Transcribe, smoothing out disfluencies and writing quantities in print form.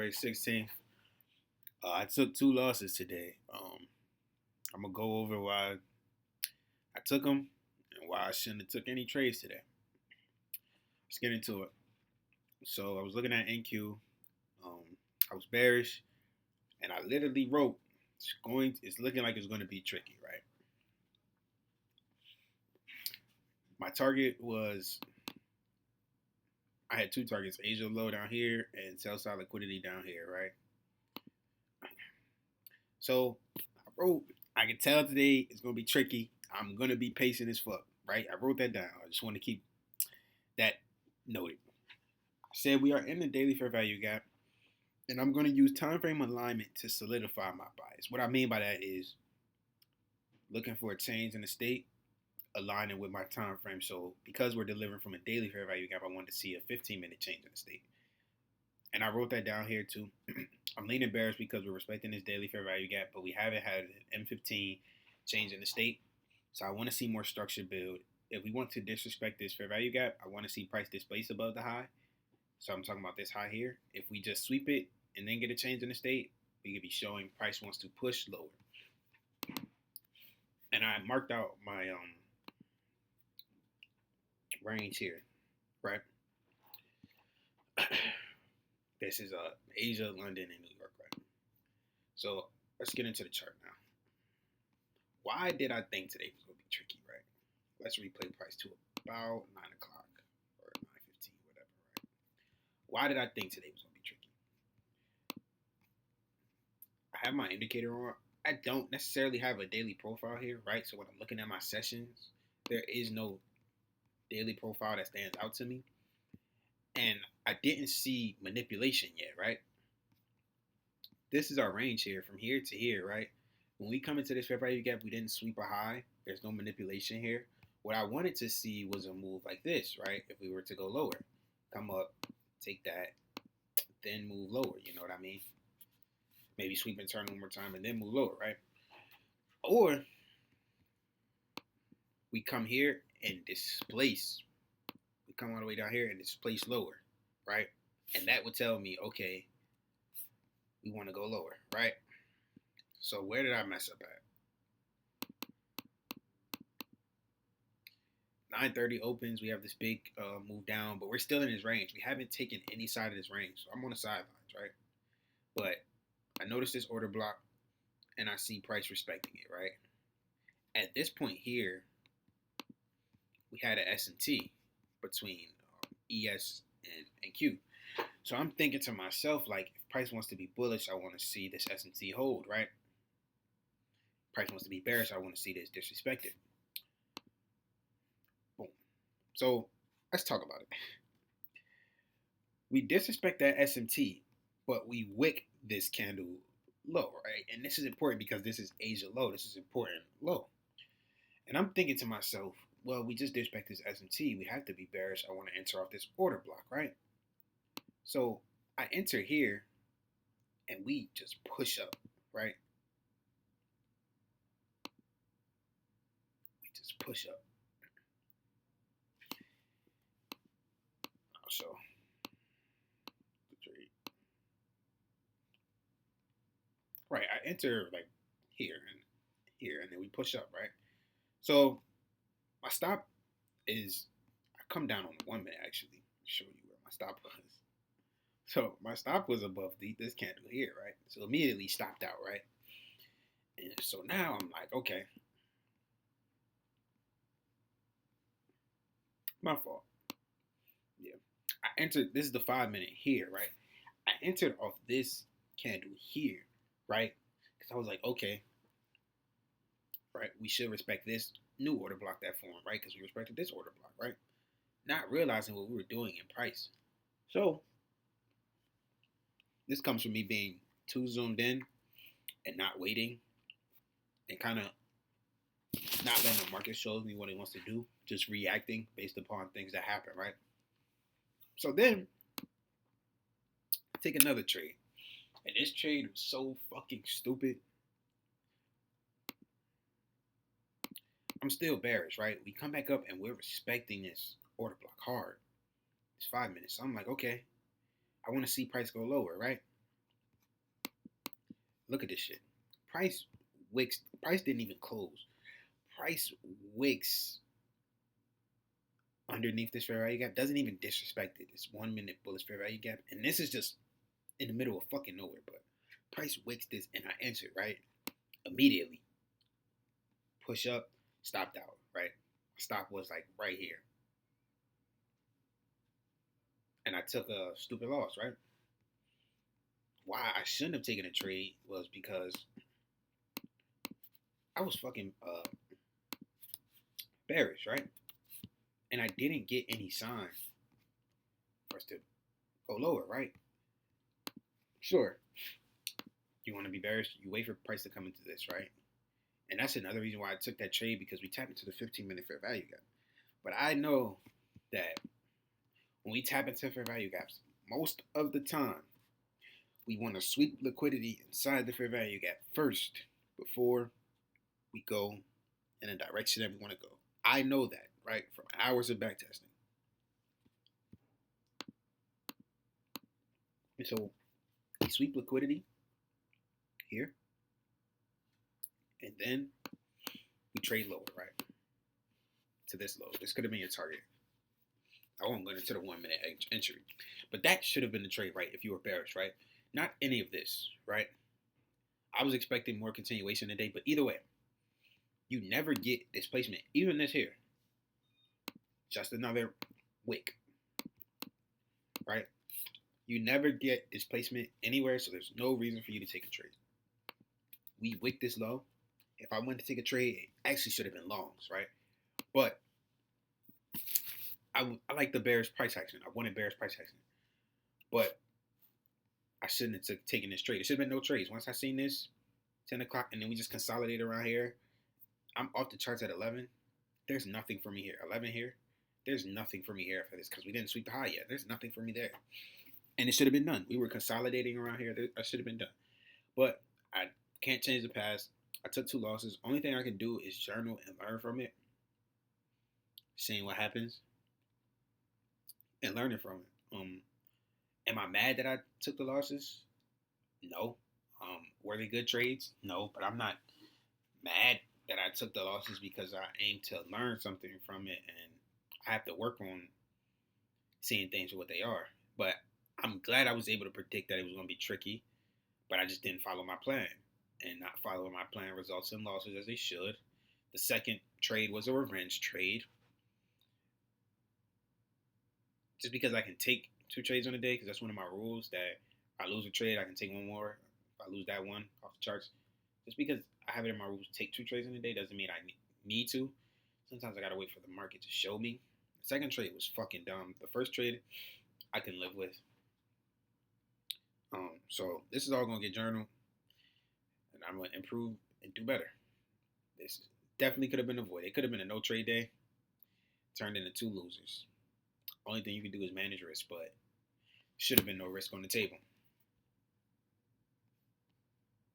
January 16th. I took two losses today. I'm gonna go over why I took them and why I shouldn't have took any trades today. Let's get into it. So I was looking at NQ. Um, I was bearish, and I literally wrote, It's looking like it's going to be tricky, right? My target was I had two targets: Asia low down here and sell side liquidity down here, right? So I wrote, I can tell today it's gonna be tricky. I'm gonna be patient as fuck, right? I wrote that down. I just want to keep that noted. I said we are in the daily fair value gap, and I'm gonna use time frame alignment to solidify my bias. What I mean by that is looking for a change in the state, aligning with my time frame. So because we're delivering from a daily fair value gap, I wanted to see a 15-minute change in the state. And I wrote that down here too. I'm leaning bearish because we're respecting this daily fair value gap, but we haven't had an M15 change in the state. So I want to see more structure build. If we want to disrespect this fair value gap, I want to see price displace above the high. So I'm talking about this high here. If we just sweep it and then get a change in the state, we could be showing price wants to push lower. And I marked out my range here, right? This is Asia, London, and New York, right? So let's get into the chart now. Why did I think today was going to be tricky, right? Let's replay price to about 9 o'clock or 9:15, whatever, right? Why did I think today was going to be tricky? I have my indicator on. I don't necessarily have a daily profile here, right? So when I'm looking at my sessions, there is no daily profile that stands out to me. And I didn't see manipulation yet, right? This is our range here from here to here, right? When we come into this fair value gap, we didn't sweep a high. There's no manipulation here. What I wanted to see was a move like this, right? If we were to go lower, come up, take that, then move lower. You know what I mean? Maybe sweep and turn one more time and then move lower, right? Or we come here and displace. We come all the way down here and displace lower, right? And that would tell me, okay, we want to go lower, right? So where did I mess up at? 9:30 opens. We have this big move down, but we're still in this range. We haven't taken any side of this range. So I'm on the sidelines, right? But I noticed this order block, and I see price respecting it, right? At this point here, we had an S&T between ES and Q. So I'm thinking to myself, like, if price wants to be bullish, I want to see this S&T hold, right? Price wants to be bearish, I want to see this disrespected. Boom. So let's talk about it. We disrespect that S&T, but we wick this candle low, right? And this is important because this is Asia low. This is important low. And I'm thinking to myself, well, we just disrespect this S&T. We have to be bearish. I want to enter off this order block, right? So I enter here, and we just push up, right? We just push up. I'll show the trade. Right, I enter like here, and then we push up, right? So my stop is, I come down on the 1 minute actually, show you where my stop was. So my stop was above this candle here, right? So immediately stopped out, right? And so now I'm like, okay, my fault. Yeah, I entered. This is the 5 minute here, right? I entered off this candle here, right? Because I was like, okay, right? We should respect this new order block that formed, right? Because we respected this order block, right? Not realizing what we were doing in price. So this comes from me being too zoomed in and not waiting and kind of not letting the market show me what it wants to do, just reacting based upon things that happen, right? So then I take another trade. And this trade was so fucking stupid. I'm still bearish, right? We come back up and we're respecting this order block hard. It's 5 minutes. So I'm like, okay, I want to see price go lower, right? Look at this shit. Price didn't even close. Price wicks underneath this fair value gap. Doesn't even disrespect it. It's 1 minute bullish fair value gap. And this is just in the middle of fucking nowhere. But price wicks this and I answered, right? Immediately. Push up, stopped out, right? Stop was like right here. And I took a stupid loss, right? Why I shouldn't have taken a trade was because I was fucking bearish, right? And I didn't get any sign for us to go lower, right? Sure, you want to be bearish, you wait for price to come into this, right? And that's another reason why I took that trade, because we tapped into the 15-minute fair value gap. But I know that when we tap into fair value gaps, most of the time, we want to sweep liquidity inside the fair value gap first before we go in a direction that we want to go. I know that, right? From hours of backtesting. And so we sweep liquidity here, and then we trade lower, right? To this low. This could have been your target. I won't go into the 1 minute entry. But that should have been the trade, right? If you were bearish, right? Not any of this, right? I was expecting more continuation today, but either way, you never get displacement. Even this here. Just another wick, right? You never get displacement anywhere, so there's no reason for you to take a trade. We wick this low. If I wanted to take a trade, it actually should have been longs, right? But I like the bearish price action. I wanted bearish price action. But I shouldn't have taken this trade. It should have been no trades. Once I seen this, 10 o'clock, and then we just consolidate around here, I'm off the charts at 11. There's nothing for me here. 11 here. There's nothing for me here for this because we didn't sweep the high yet. There's nothing for me there. And it should have been done. We were consolidating around here. I should have been done. But I can't change the past. I took 2 losses. Only thing I can do is journal and learn from it. Seeing what happens. And learning from it. Am I mad that I took the losses? No. Were they good trades? No. But I'm not mad that I took the losses because I aim to learn something from it, and I have to work on seeing things for what they are. But I'm glad I was able to predict that it was going to be tricky, but I just didn't follow my plan. And not following my plan results in losses as they should. The second trade was a revenge trade. Just because I can take 2 trades on a day, because that's one of my rules, that if I lose a trade, I can take one more. If I lose that one off the charts, just because I have it in my rules to take 2 trades in a day doesn't mean I need to. Sometimes I gotta wait for the market to show me. The second trade was fucking dumb. The first trade, I can live with. So this is all gonna get journal, and I'm gonna improve and do better. This definitely could have been avoided. It could have been a no trade day, turned into 2 losers. Only thing you can do is manage risk, but should have been no risk on the table.